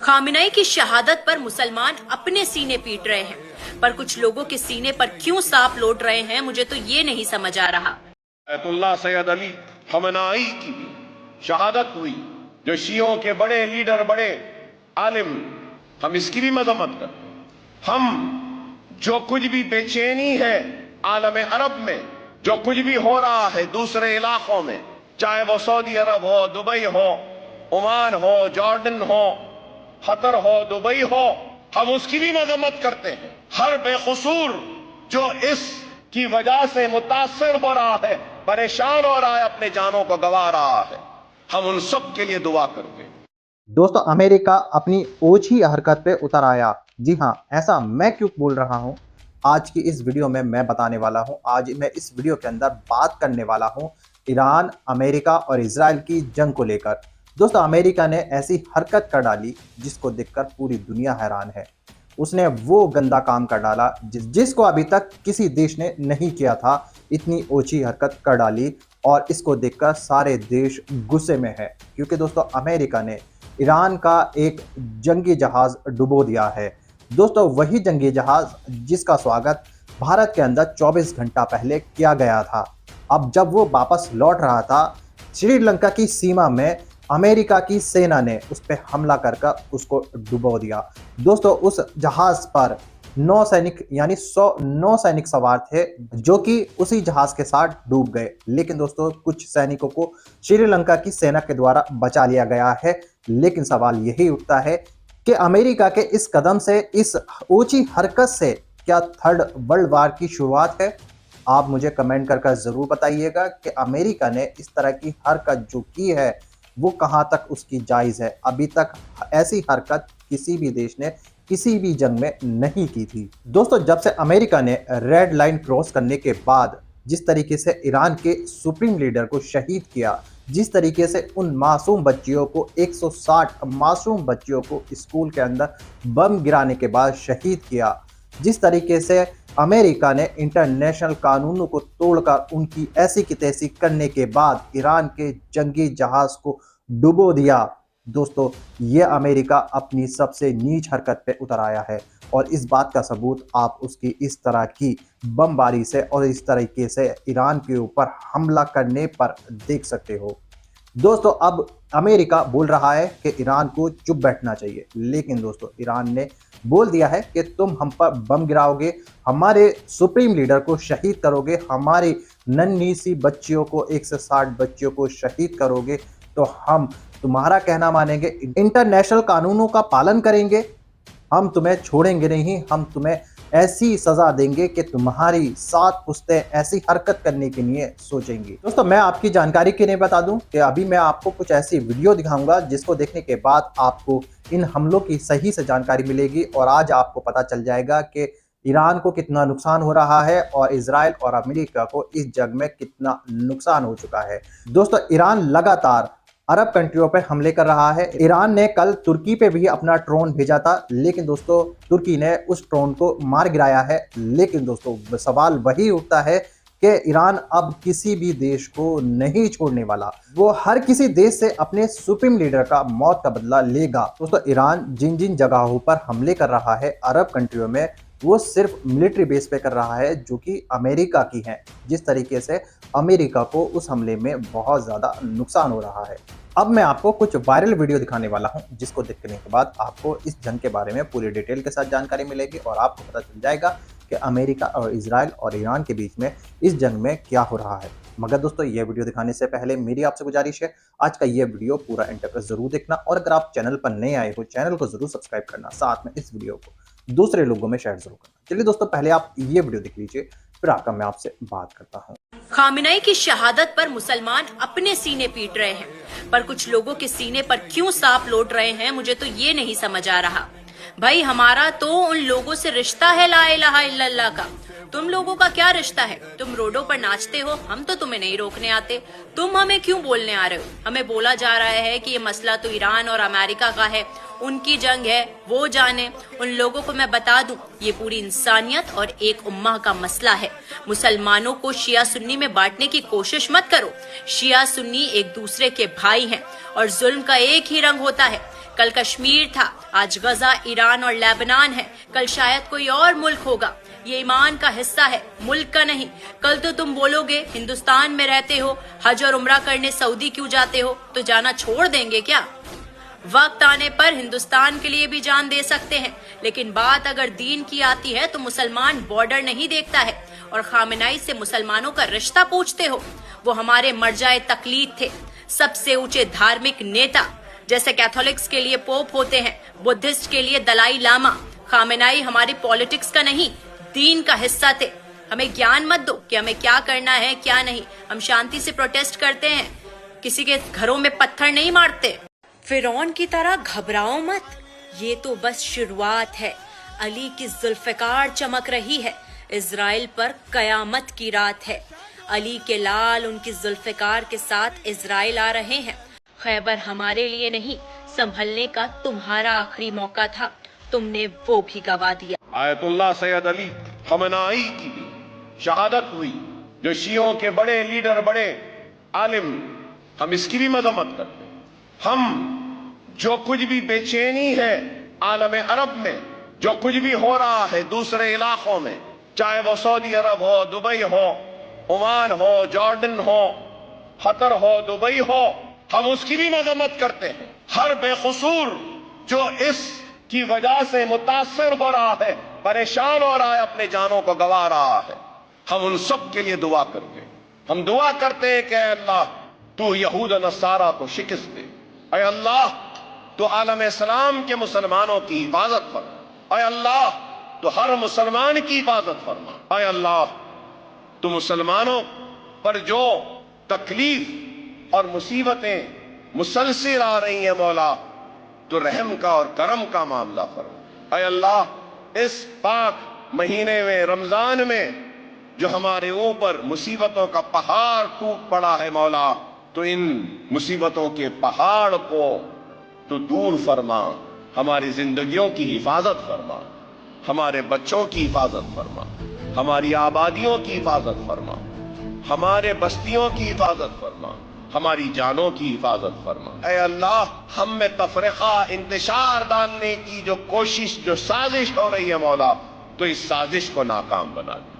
खामिनेई की शहादत पर मुसलमान अपने सीने पीट रहे हैं, पर कुछ लोगों के सीने पर क्यों सांप लौट रहे हैं, मुझे तो ये नहीं समझ आ रहा। अयतुल्लाह सैयद अली खamenei की शहादत हुई, जो शियों के बड़े लीडर, बड़े आलिम, हम इसकी भी मजम्मत करते। हम जो कुछ भी बेचैनी है आलम अरब में, जो कुछ भी हो रहा है दूसरे इलाकों में, चाहे वो सऊदी अरब हो, दुबई हो, ओमान हो, जॉर्डन हो, कतर हो, दुबई हो, हम उसकी भी मजम्मत करते हैं। हर बेकसूर जो इसकी वजह से मुतासर हो रहा है, परेशान हो रहा है, अपने जानों को गंवा रहा है, हम उन सब के लिए दुआ करते हैं। दोस्तों, अमेरिका अपनी ओछी हरकत पे उतर आया। जी हाँ, ऐसा मैं क्यों बोल रहा हूँ, आज की इस वीडियो में मैं बताने वाला हूँ। आज मैं इस वीडियो के अंदर बात करने वाला हूँ ईरान, अमेरिका और इजराइल की जंग को लेकर। दोस्तों, अमेरिका ने ऐसी हरकत कर डाली जिसको देखकर पूरी दुनिया हैरान है। उसने वो गंदा काम कर डाला जिसको अभी तक किसी देश ने नहीं किया था। इतनी ओछी हरकत कर डाली और इसको देखकर सारे देश गुस्से में है, क्योंकि दोस्तों अमेरिका ने ईरान का एक जंगी जहाज डुबो दिया है। दोस्तों, वही जंगी जहाज जिसका स्वागत भारत के अंदर 24 घंटा पहले किया गया था। अब जब वो वापस लौट रहा था, श्रीलंका की सीमा में अमेरिका की सेना ने उस पर हमला कर उसको डुबो दिया। दोस्तों, उस जहाज पर 9 सैनिक यानी 109 सैनिक सवार थे, जो कि उसी जहाज के साथ डूब गए। लेकिन दोस्तों, कुछ सैनिकों को श्रीलंका की सेना के द्वारा बचा लिया गया है। लेकिन सवाल यही उठता है कि अमेरिका के इस कदम से, इस ऊंची हरकत से क्या थर्ड वर्ल्ड वार की शुरुआत है? आप मुझे कमेंट कर जरूर बताइएगा कि अमेरिका ने इस तरह की हरकत जो की है वो कहां तक उसकी जायज है। अभी तक ऐसी हरकत किसी भी देश ने किसी भी जंग में नहीं की थी। दोस्तों, जब से अमेरिका ने रेड लाइन क्रॉस करने के बाद जिस तरीके से ईरान के सुप्रीम लीडर को शहीद किया, जिस तरीके से उन मासूम बच्चियों को 160 मासूम बच्चियों को स्कूल के अंदर बम गिराने के बाद शहीद किया, जिस तरीके से अमेरिका ने इंटरनेशनल कानूनों को तोड़कर उनकी ऐसी की तैसी करने के बाद ईरान के जंगी जहाज को डुबो दिया, दोस्तों ये अमेरिका अपनी सबसे नीच हरकत पे उतर आया है। और इस बात का सबूत आप उसकी इस तरह की बमबारी से और इस तरीके से ईरान के ऊपर हमला करने पर देख सकते हो। दोस्तों, अब अमेरिका बोल रहा है कि ईरान को चुप बैठना चाहिए, लेकिन दोस्तों ईरान ने बोल दिया है कि तुम हम पर बम गिराओगे, हमारे सुप्रीम लीडर को शहीद करोगे, हमारी नन्ही सी बच्चियों को 160 बच्चियों को शहीद करोगे, तो हम तुम्हारा कहना मानेंगे, इंटरनेशनल कानूनों का पालन करेंगे, हम तुम्हें छोड़ेंगे नहीं, हम तुम्हें ऐसी सजा देंगे कि तुम्हारी 7 पुश्तें ऐसी हरकत करने के लिए सोचेंगी। दोस्तों, मैं आपकी जानकारी के लिए बता दूं कि अभी मैं आपको कुछ ऐसी वीडियो दिखाऊंगा जिसको देखने के बाद आपको इन हमलों की सही से जानकारी मिलेगी और आज आपको पता चल जाएगा कि ईरान को कितना नुकसान हो रहा है और इजराइल और अमेरिका को इस जंग में कितना नुकसान हो चुका है। दोस्तों, ईरान लगातार अरब कंट्रियों पर हमले कर रहा है। ईरान ने कल तुर्की पे भी अपना ड्रोन भेजा था, लेकिन दोस्तों तुर्की ने उस ड्रोन को मार गिराया है। लेकिन दोस्तों, सवाल वही उठता है कि ईरान अब किसी भी देश को नहीं छोड़ने वाला। वो हर किसी देश से अपने सुप्रीम लीडर का मौत का बदला लेगा। दोस्तों, ईरान जिन जिन जगहों पर हमले कर रहा है अरब कंट्रियों में, वो सिर्फ मिलिट्री बेस पे कर रहा है जो कि अमेरिका की है। जिस तरीके से अमेरिका को उस हमले में बहुत ज़्यादा नुकसान हो रहा है। अब मैं आपको कुछ वायरल वीडियो दिखाने वाला हूं, जिसको देखने के बाद आपको इस जंग के बारे में पूरी डिटेल के साथ जानकारी मिलेगी और आपको पता चल जाएगा कि अमेरिका और इजराइल और ईरान के बीच में इस जंग में क्या हो रहा है। मगर दोस्तों, ये वीडियो दिखाने से पहले मेरी आपसे गुजारिश है, आज का ये वीडियो पूरा एंड तक जरूर देखना और अगर आप चैनल पर नए आए हो चैनल को जरूर सब्सक्राइब करना, साथ में इस वीडियो को दूसरे लोगों में शेयर जरूर करना। चलिए दोस्तों, पहले आप ये वीडियो देख लीजिए, फिर आकर मैं आपसे बात करता हूँ। खामिनेई की शहादत पर मुसलमान अपने सीने पीट रहे हैं, पर कुछ लोगों के सीने पर क्यों सांप लौट रहे हैं, मुझे तो ये नहीं समझ आ रहा। भाई, हमारा तो उन लोगों से रिश्ता है ला इलाहा इल्लल्लाह का। तुम लोगों का क्या रिश्ता है? तुम रोडों पर नाचते हो, हम तो तुम्हें नहीं रोकने आते। तुम हमें क्यों बोलने आ रहे हो? हमें बोला जा रहा है कि ये मसला तो ईरान और अमेरिका का है उनकी जंग है, वो जाने। उन लोगों को मैं बता दूं, ये पूरी इंसानियत और एक उम्मा का मसला है। मुसलमानों को शिया सुन्नी में बांटने की कोशिश मत करो। शिया सुन्नी एक दूसरे के भाई हैं और जुल्म का एक ही रंग होता है। कल कश्मीर था, आज गजा, ईरान और लेबनान है, कल शायद कोई और मुल्क होगा। ये ईमान का हिस्सा है, मुल्क का नहीं। कल तो तुम बोलोगे हिंदुस्तान में रहते हो, हज और उम्रा करने सऊदी क्यों जाते हो, तो जाना छोड़ देंगे क्या? वक्त आने पर हिंदुस्तान के लिए भी जान दे सकते हैं, लेकिन बात अगर दीन की आती है तो मुसलमान बॉर्डर नहीं देखता है। और खामेनाई से मुसलमानों का रिश्ता पूछते हो? वो हमारे मरजाए तकलीद थे, सबसे ऊंचे धार्मिक नेता। जैसे कैथोलिक्स के लिए पोप होते हैं, बुद्धिस्ट के लिए दलाई लामा। खामेनाई हमारी पॉलिटिक्स का नहीं, दीन का हिस्सा थे। हमें ज्ञान मत दो कि हमें क्या करना है क्या नहीं। हम शांति से प्रोटेस्ट करते हैं, किसी के घरों में पत्थर नहीं मारते। फिरौन की तरह घबराओ मत, ये तो बस शुरुआत है। अली की जुल्फकार चमक रही है, इजराइल पर कयामत की रात है। अली के लाल उनकी जुल्फकार के साथ इजराइल आ रहे हैं। खैबर हमारे लिए नहीं, संभलने का तुम्हारा आखिरी मौका था, तुमने वो भी गवा दिया। आयतुल्लाह सैयद अली खमनाई की भी शहादत हुई, जो शियों के बड़े लीडर, बड़े आलिम। हम इसकी भी मजम्मत करते हैं। हम जो कुछ भी बेचैनी है आलम अरब में, जो कुछ भी हो रहा है दूसरे इलाकों में, चाहे वो सऊदी अरब हो, दुबई हो, ओमान हो, जॉर्डन हो, कतर हो, दुबई हो, हम उसकी भी मजम्मत करते हैं। हर बेकसूर जो इसकी वजह से मुतासर हो रहा है, परेशान हो रहा है, अपने जानों को गंवा रहा है, हम उन सब के लिए दुआ करते हैं। हम दुआ करते हैं कि अल्लाह तू यहूद नसारा को शिकस्त दे। अय अल्लाह तो आलम इस्लाम के मुसलमानों की हिफाजत फरमा। अय अल्लाह तो हर मुसलमान की हिफाजत फरमा। अय अल्लाह तो मुसलमानों पर जो तकलीफ और मुसीबतें मुसलसिल आ रही हैं मौला, तो रहम का और करम का मामला फरमा। अय अल्लाह इस पाक महीने में, रमजान में, जो हमारे ऊपर मुसीबतों का पहाड़ टूट पड़ा है मौला, तो इन मुसीबतों के पहाड़ को तो दूर फरमा। हमारी जिंदगियों की हिफाजत फरमा, हमारे बच्चों की हिफाजत फरमा, हमारी आबादियों की हिफाजत फरमा, हमारे बस्तियों की हिफाजत फरमा, हमारी जानों की हिफाजत फरमा। ऐ अल्लाह, हम में तफरीका, इंतशार डालने की जो कोशिश, जो साजिश हो रही है मौला, तो इस साजिश को नाकाम बना दे।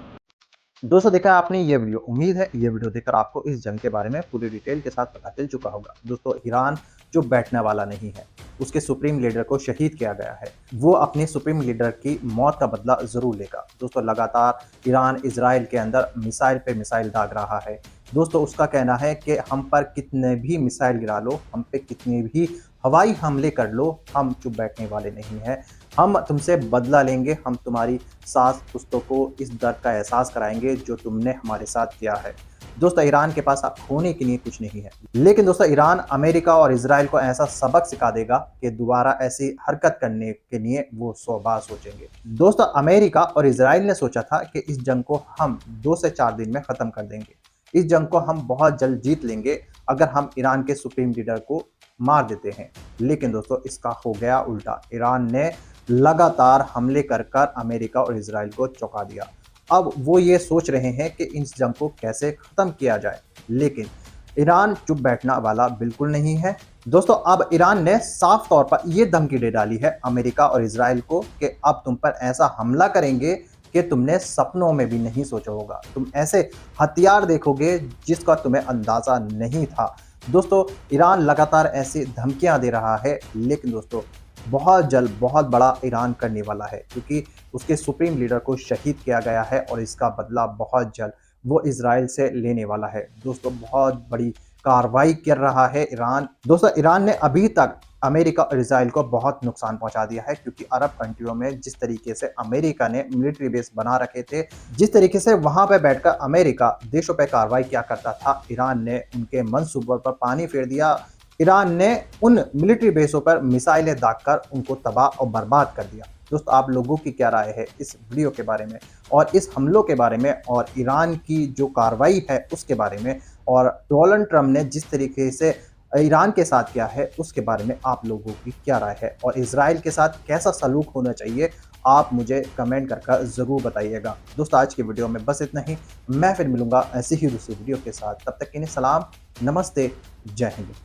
दोस्तों देखा आपने ये वीडियो, उम्मीद है ये वीडियो देखकर आपको इस जंग के बारे में पूरी डिटेल के साथ पता चल चुका होगा। दोस्तों ईरान जो बैठने वाला नहीं है, उसके सुप्रीम लीडर को शहीद किया गया है, वो अपने सुप्रीम लीडर की मौत का बदला जरूर लेगा। दोस्तों लगातार ईरान इजराइल के अंदर मिसाइल पे मिसाइल दाग रहा है। दोस्तों उसका कहना है कि हम पर कितने भी मिसाइल गिरा लो, हम पे कितने भी हवाई हमले कर लो, हम चुप बैठने वाले नहीं हैं। हम तुमसे बदला लेंगे, हम तुम्हारी सास पुश्तों को इस दर्द का एहसास कराएंगे जो तुमने हमारे साथ किया है। दोस्तों ईरान के पास खोने के लिए कुछ नहीं है, लेकिन दोस्तों ईरान अमेरिका और इजराइल को ऐसा सबक सिखा देगा कि दोबारा ऐसी हरकत करने के लिए वो 100 बार सोचेंगे। दोस्तों अमेरिका और इजराइल ने सोचा था कि इस जंग को हम 2 से 4 दिन में ख़त्म कर देंगे, इस जंग को हम बहुत जल्द जीत लेंगे अगर हम ईरान के सुप्रीम लीडर को मार देते हैं। लेकिन दोस्तों इसका हो गया उल्टा, ईरान ने लगातार हमले कर कर अमेरिका और इजराइल को चौंका दिया। अब वो ये सोच रहे हैं कि इस जंग को कैसे ख़त्म किया जाए, लेकिन ईरान चुप बैठना वाला बिल्कुल नहीं है। दोस्तों अब ईरान ने साफ तौर पर यह धमकी दे डाली है अमेरिका और इजराइल को कि अब तुम पर ऐसा हमला करेंगे कि तुमने सपनों में भी नहीं सोचा होगा, तुम ऐसे हथियार देखोगे जिसका तुम्हें अंदाज़ा नहीं था। दोस्तों ईरान लगातार ऐसी धमकियां दे रहा है, लेकिन दोस्तों बहुत जल्द बहुत बड़ा ईरान करने वाला है, क्योंकि उसके सुप्रीम लीडर को शहीद किया गया है और इसका बदला बहुत जल्द वो इजराइल से लेने वाला है। दोस्तों बहुत बड़ी कार्रवाई कर रहा है ईरान। दोस्तों ईरान ने अभी तक अमेरिका और इजराइल को बहुत नुकसान पहुंचा दिया है, क्योंकि अरब कंट्रियों में जिस तरीके से अमेरिका ने मिलिट्री बेस बना रखे थे, जिस तरीके से वहां पर बैठकर अमेरिका देशों पर कार्रवाई किया करता था, ईरान ने उनके मंसूबों पर पानी फेर दिया। ईरान ने उन मिलिट्री बेसों पर मिसाइलें दागकर उनको तबाह और बर्बाद कर दिया। दोस्तों आप लोगों की क्या राय है इस वीडियो के बारे में और इस हमलों के बारे में और ईरान की जो कार्रवाई है उसके बारे में, और डोनाल्ड ट्रंप ने जिस तरीके से ईरान के साथ क्या है उसके बारे में आप लोगों की क्या राय है, और इजराइल के साथ कैसा सलूक होना चाहिए आप मुझे कमेंट करके ज़रूर बताइएगा। दोस्तों आज की वीडियो में बस इतना ही, मैं फिर मिलूंगा ऐसे ही दूसरी वीडियो के साथ, तब तक के लिए सलाम, नमस्ते, जय हिंद।